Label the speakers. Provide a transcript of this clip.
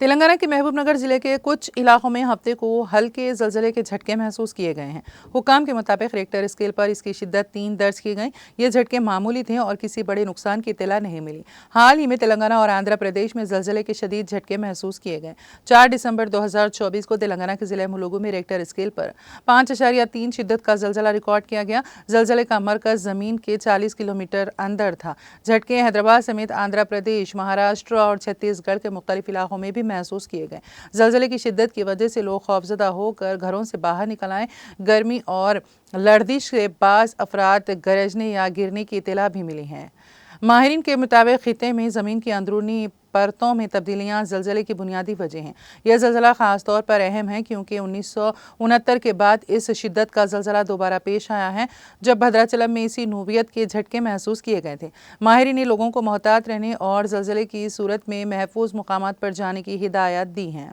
Speaker 1: تلنگانہ کے محبوب نگر ضلع کے کچھ علاقوں میں ہفتے کو ہلکے زلزلے کے جھٹکے محسوس کیے گئے ہیں۔ حکام کے مطابق ریکٹر اسکیل پر اس کی شدت 3 درج کی گئی۔ یہ جھٹکے معمولی تھے اور کسی بڑے نقصان کی اطلاع نہیں ملی۔ حال ہی میں تلنگانہ اور آندھرا پردیش میں زلزلے کے شدید جھٹکے محسوس کیے گئے۔ 4 دسمبر 2024 کو تلنگانہ کے ضلع ملوگو میں ریکٹر اسکیل پر 5.3 شدت کا زلزلہ ریکارڈ کیا گیا۔ زلزلے کا مرکز زمین کے 40 کلومیٹر اندر تھا۔ جھٹکے حیدرآباد سمیت آندھرا پردیش، مہاراشٹر اور چھتیس گڑھ کے مختلف علاقوں میں بھی محسوس کیے گئے۔ زلزلے کی شدت کی وجہ سے لوگ خوفزدہ ہو کر گھروں سے باہر نکل آئے۔ گرمی اور لرزش سے بعض افراد گرجنے یا گرنے کی اطلاع بھی ملی ہے۔ ماہرین کے مطابق خطے میں زمین کی اندرونی پرتوں میں تبدیلیاں زلزلے کی بنیادی وجہ ہیں۔ یہ زلزلہ خاص طور پر اہم ہے کیونکہ 1969 کے بعد اس شدت کا زلزلہ دوبارہ پیش آیا ہے، جب بھدراچلم میں اسی نوعیت کے جھٹکے محسوس کیے گئے تھے۔ ماہرین نے لوگوں کو محتاط رہنے اور زلزلے کی صورت میں محفوظ مقامات پر جانے کی ہدایات دی ہیں۔